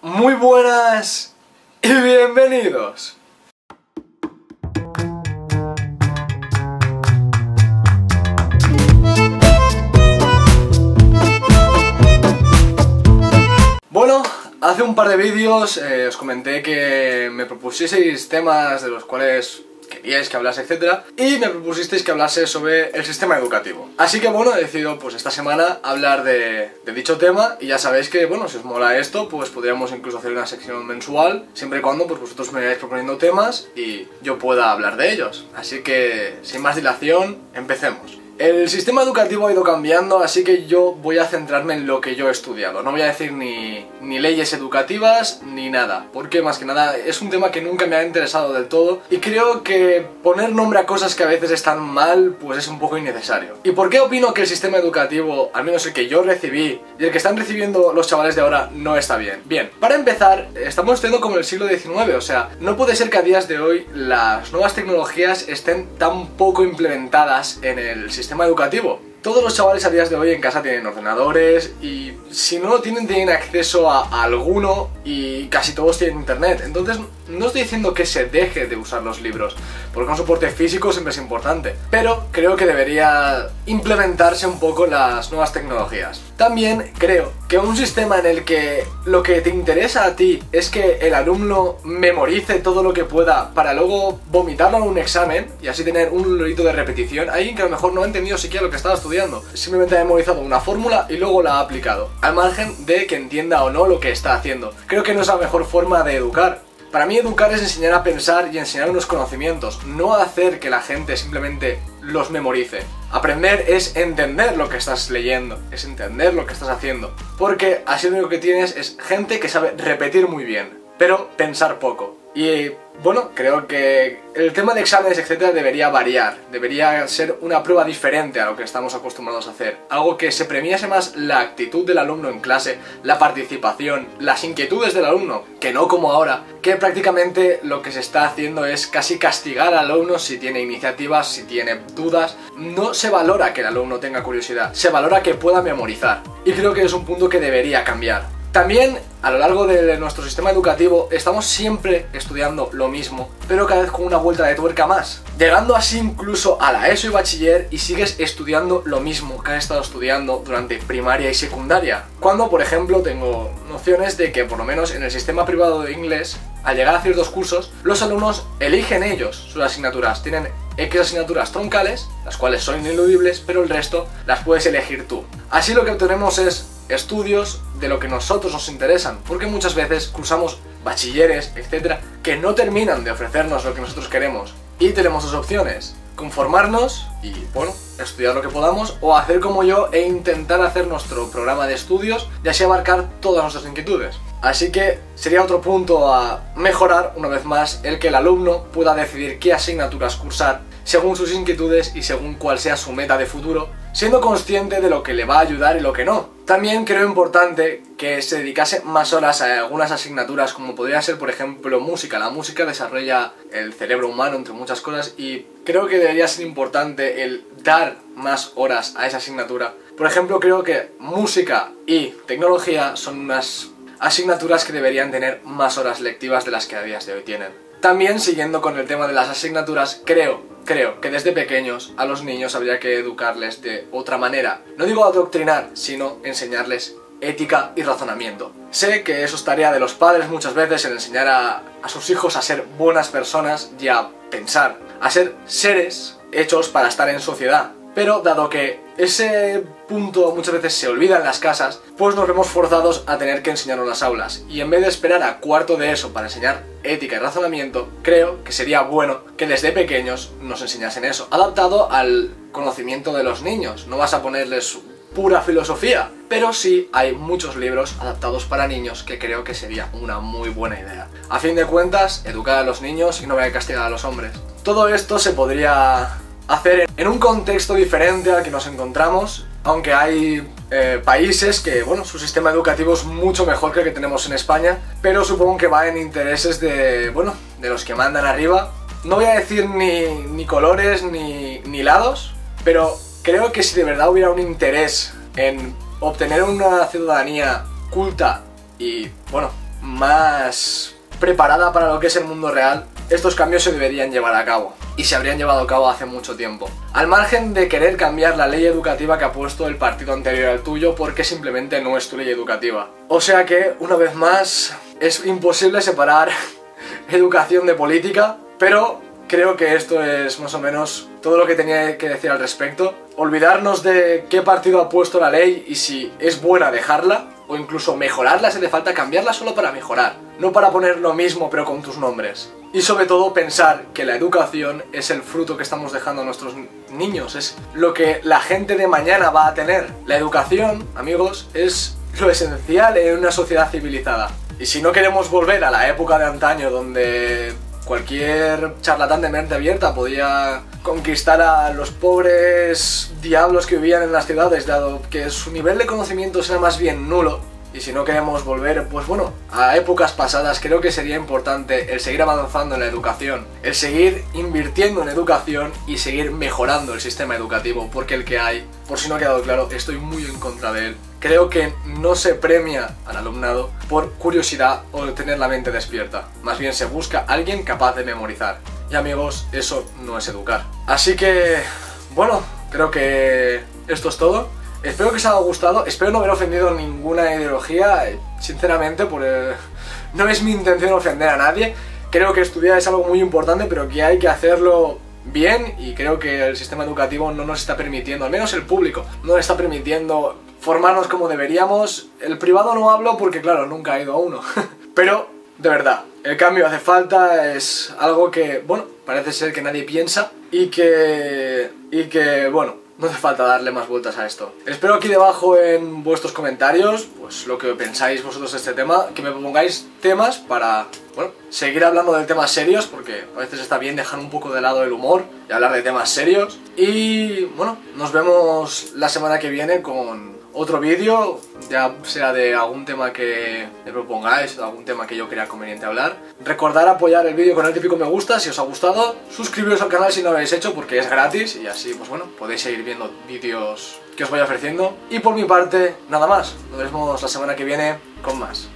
Muy buenas y bienvenidos. Bueno, hace un par de vídeos os comenté que me propusieseis temas de los cuales queríais que hablase, etcétera, y me propusisteis que hablase sobre el sistema educativo. Así que bueno, he decidido pues esta semana hablar de dicho tema, y ya sabéis que bueno, si os mola esto, pues podríamos incluso hacer una sección mensual, siempre y cuando pues vosotros me vayáis proponiendo temas y yo pueda hablar de ellos. Así que, sin más dilación, empecemos. El sistema educativo ha ido cambiando, así que yo voy a centrarme en lo que yo he estudiado. No voy a decir ni leyes educativas ni nada, porque más que nada es un tema que nunca me ha interesado del todo y creo que poner nombre a cosas que a veces están mal pues es un poco innecesario. ¿Y por qué opino que el sistema educativo, al menos el que yo recibí y el que están recibiendo los chavales de ahora, no está bien? Bien, para empezar, estamos estudiando como el siglo XIX, o sea, no puede ser que a días de hoy las nuevas tecnologías estén tan poco implementadas en el sistema educativo. Todos los chavales a días de hoy en casa tienen ordenadores y si no lo tienen, tienen acceso a alguno, y casi todos tienen internet. Entonces no estoy diciendo que se deje de usar los libros, porque un soporte físico siempre es importante, pero creo que debería implementarse un poco las nuevas tecnologías. También creo que un sistema en el que lo que te interesa a ti es que el alumno memorice todo lo que pueda para luego vomitarlo en un examen y así tener un lorito de repetición, alguien que a lo mejor no ha entendido siquiera lo que estaba estudiando, simplemente ha memorizado una fórmula y luego la ha aplicado, al margen de que entienda o no lo que está haciendo. Creo que no es la mejor forma de educar. Para mí educar es enseñar a pensar y enseñar unos conocimientos, no hacer que la gente simplemente los memorice. Aprender es entender lo que estás leyendo, es entender lo que estás haciendo, porque así lo único que tienes es gente que sabe repetir muy bien, pero pensar poco. Y bueno, creo que el tema de exámenes, etcétera, debería variar, debería ser una prueba diferente a lo que estamos acostumbrados a hacer, algo que se premiase más la actitud del alumno en clase, la participación, las inquietudes del alumno, que no como ahora, que prácticamente lo que se está haciendo es casi castigar al alumno si tiene iniciativas, si tiene dudas. No se valora que el alumno tenga curiosidad, se valora que pueda memorizar, y creo que es un punto que debería cambiar. También, a lo largo de nuestro sistema educativo, estamos siempre estudiando lo mismo, pero cada vez con una vuelta de tuerca más, llegando así incluso a la ESO y bachiller y sigues estudiando lo mismo que has estado estudiando durante primaria y secundaria. Cuando, por ejemplo, tengo nociones de que, por lo menos en el sistema privado de inglés, al llegar a ciertos cursos, los alumnos eligen ellos sus asignaturas. Tienen X asignaturas troncales, las cuales son ineludibles, pero el resto las puedes elegir tú. Así lo que obtenemos es estudios de lo que nosotros nos interesan, porque muchas veces cursamos bachilleres, etcétera, que no terminan de ofrecernos lo que nosotros queremos. Y tenemos dos opciones: conformarnos y, bueno, estudiar lo que podamos, o hacer como yo e intentar hacer nuestro programa de estudios y así abarcar todas nuestras inquietudes. Así que sería otro punto a mejorar, una vez más, el que el alumno pueda decidir qué asignaturas cursar según sus inquietudes y según cuál sea su meta de futuro, siendo consciente de lo que le va a ayudar y lo que no. También creo importante que se dedicase más horas a algunas asignaturas, como podría ser, por ejemplo, música. La música desarrolla el cerebro humano, entre muchas cosas, y creo que debería ser importante el dar más horas a esa asignatura. Por ejemplo, creo que música y tecnología son unas asignaturas que deberían tener más horas lectivas de las que a días de hoy tienen. También, siguiendo con el tema de las asignaturas, creo que desde pequeños a los niños habría que educarles de otra manera. No digo adoctrinar, sino enseñarles ética y razonamiento. Sé que eso es tarea de los padres muchas veces, el enseñar a sus hijos a ser buenas personas y a pensar, a ser seres hechos para estar en sociedad. Pero dado que ese punto muchas veces se olvida en las casas, pues nos vemos forzados a tener que enseñarlo en las aulas. Y en vez de esperar a cuarto de eso para enseñar ética y razonamiento, creo que sería bueno que desde pequeños nos enseñasen eso, adaptado al conocimiento de los niños. No vas a ponerles pura filosofía, pero sí hay muchos libros adaptados para niños que creo que sería una muy buena idea. A fin de cuentas, educar a los niños y no voy a castigar a los hombres. Todo esto se podría hacer en un contexto diferente al que nos encontramos, aunque hay países que, bueno, su sistema educativo es mucho mejor que el que tenemos en España, pero supongo que va en intereses de, bueno, de los que mandan arriba. No voy a decir ni colores ni lados, pero creo que si de verdad hubiera un interés en obtener una ciudadanía culta y, bueno, más preparada para lo que es el mundo real, estos cambios se deberían llevar a cabo. Y se habrían llevado a cabo hace mucho tiempo. Al margen de querer cambiar la ley educativa que ha puesto el partido anterior al tuyo, porque simplemente no es tu ley educativa. O sea que, una vez más, es imposible separar educación de política, pero creo que esto es más o menos todo lo que tenía que decir al respecto. Olvidarnos de qué partido ha puesto la ley y si es buena dejarla, o incluso mejorarla si hace falta, cambiarla solo para mejorar, no para poner lo mismo pero con tus nombres. Y sobre todo pensar que la educación es el fruto que estamos dejando a nuestros niños, es lo que la gente de mañana va a tener. La educación, amigos, es lo esencial en una sociedad civilizada. Y si no queremos volver a la época de antaño donde cualquier charlatán de mente abierta podía conquistar a los pobres diablos que vivían en las ciudades, dado que su nivel de conocimientos era más bien nulo, y si no queremos volver, pues bueno, a épocas pasadas, creo que sería importante el seguir avanzando en la educación, el seguir invirtiendo en educación y seguir mejorando el sistema educativo, porque el que hay, por si no ha quedado claro, estoy muy en contra de él. Creo que no se premia al alumnado por curiosidad o tener la mente despierta. Más bien se busca a alguien capaz de memorizar. Y amigos, eso no es educar. Así que, bueno, creo que esto es todo. Espero que os haya gustado. Espero no haber ofendido ninguna ideología. Sinceramente, no es mi intención ofender a nadie. Creo que estudiar es algo muy importante, pero que hay que hacerlo bien. Y creo que el sistema educativo no nos está permitiendo, al menos el público, no nos está permitiendo formarnos como deberíamos. El privado no hablo porque, claro, nunca he ido a uno. Pero, de verdad, el cambio hace falta, es algo que, bueno, parece ser que nadie piensa y que bueno, no hace falta darle más vueltas a esto. Espero aquí debajo en vuestros comentarios, pues lo que pensáis vosotros de este tema, que me pongáis temas para, bueno, seguir hablando de temas serios, porque a veces está bien dejar un poco de lado el humor y hablar de temas serios. Y, bueno, nos vemos la semana que viene con otro vídeo, ya sea de algún tema que me propongáis, o algún tema que yo crea conveniente hablar. Recordad apoyar el vídeo con el típico me gusta si os ha gustado, suscribiros al canal si no lo habéis hecho porque es gratis y así, pues bueno, podéis seguir viendo vídeos que os voy ofreciendo. Y por mi parte, nada más, nos vemos la semana que viene con más.